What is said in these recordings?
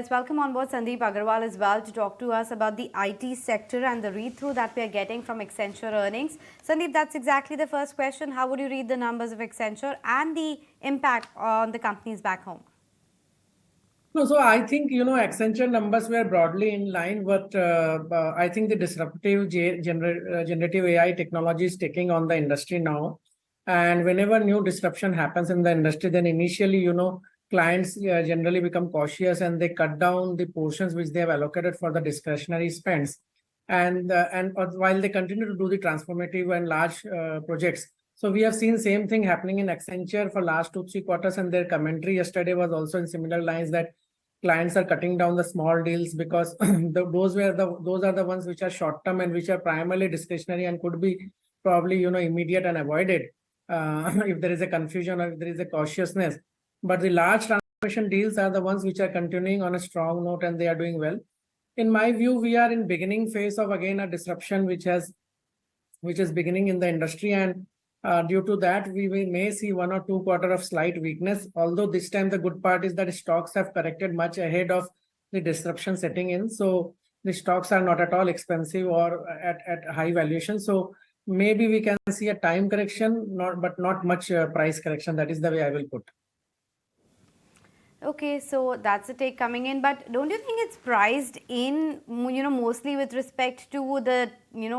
Let's welcome on board Sandip Agarwal as well to talk to us about the IT sector and the read-through that we are getting from Accenture earnings. Sandip, that's exactly the first question. How would you read the numbers of Accenture and the impact on the companies back home? No, so I think, Accenture numbers were broadly in line, but I think the disruptive generative AI technology is taking on the industry now. And whenever new disruption happens in the industry, then initially, clients generally become cautious and they cut down the portions which they have allocated for the discretionary spends. And while they continue to do the transformative and large projects. So we have seen same thing happening in Accenture for last 2-3 quarters, and their commentary yesterday was also in similar lines that clients are cutting down the small deals because those are the ones which are short term and which are primarily discretionary and could be probably immediate and avoided if there is a confusion or if there is a cautiousness. But the large transformation deals are the ones which are continuing on a strong note and they are doing well. In my view, we are in beginning phase of again a disruption which is beginning in the industry, and due to that, we may see 1 or 2 quarters of slight weakness. Although this time the good part is that stocks have corrected much ahead of the disruption setting in. So the stocks are not at all expensive or at high valuation. So maybe we can see a time correction, but not much price correction. That is the way I will put. Okay, so that's the take coming in, but don't you think it's priced in, mostly with respect to the,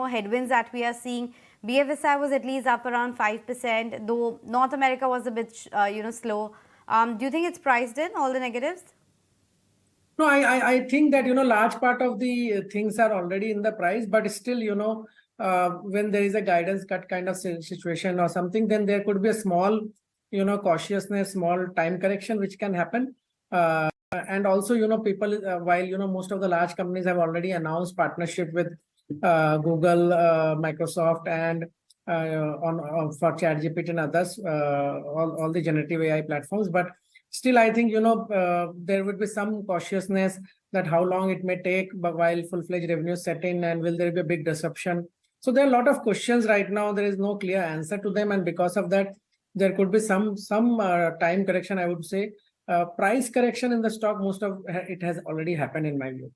headwinds that we are seeing? BFSI was at least up around 5%, though North America was a bit, slow. Do you think it's priced in, all the negatives? No, I think that, large part of the things are already in the price, but still, when there is a guidance cut kind of situation or something, then there could be a small, cautiousness, small time correction, which can happen. And also, people, while, most of the large companies have already announced partnership with Google, Microsoft, and for ChatGPT and others, all the generative AI platforms. But still, I think, there would be some cautiousness that how long it may take, but while full-fledged revenues set in, and will there be a big disruption? So there are a lot of questions right now. There is no clear answer to them, and because of that, there could be some time correction, I would say. Price correction in the stock, most of it has already happened in my view.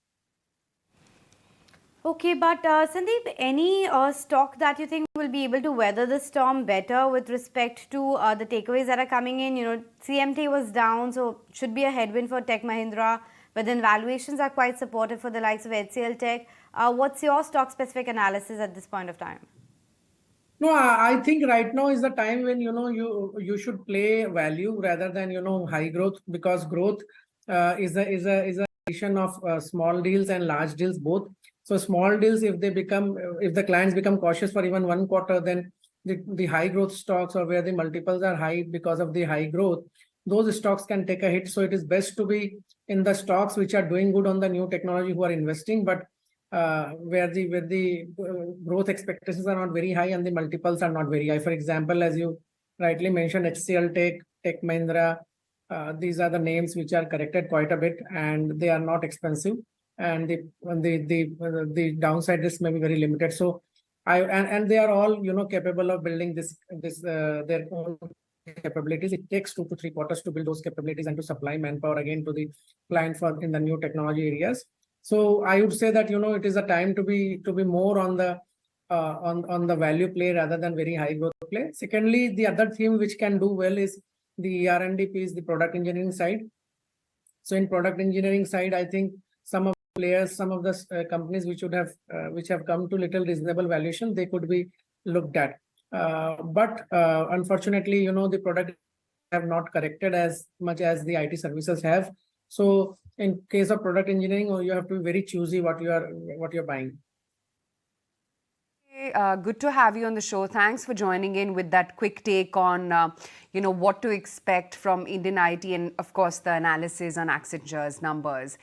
Okay, but Sandeep, any stock that you think will be able to weather the storm better with respect to the takeaways that are coming in? CMT was down, so should be a headwind for Tech Mahindra, but then valuations are quite supportive for the likes of HCL Tech. What's your stock-specific analysis at this point of time? No, I think right now is the time when you should play value rather than high growth, because growth is a addition of small deals and large deals both. So small deals, if the clients become cautious for even 1 quarter, then the high growth stocks, or where the multiples are high because of the high growth, those stocks can take a hit. So it is best to be in the stocks which are doing good on the new technology, who are investing, but where the growth expectations are not very high and the multiples are not very high. For example, as you rightly mentioned, HCL Tech Mahindra, these are the names which are corrected quite a bit, and they are not expensive, and the downside risk may be very limited. So and they are all capable of building their own capabilities. It takes 2 to 3 quarters to build those capabilities and to supply manpower again to the client for in the new technology areas. So I would say that it is a time to be more on the value play rather than very high growth play. Secondly, the other theme which can do well is the R&D piece, the product engineering side. So in product engineering side, I think some of the players, some of the companies which have come to little reasonable valuation, they could be looked at. But unfortunately, the product have not corrected as much as the IT services have. So in case of product engineering, you have to be very choosy what you're buying. Good to have you on the show. Thanks for joining in with that quick take on, what to expect from Indian IT and, of course, the analysis on Accenture's numbers.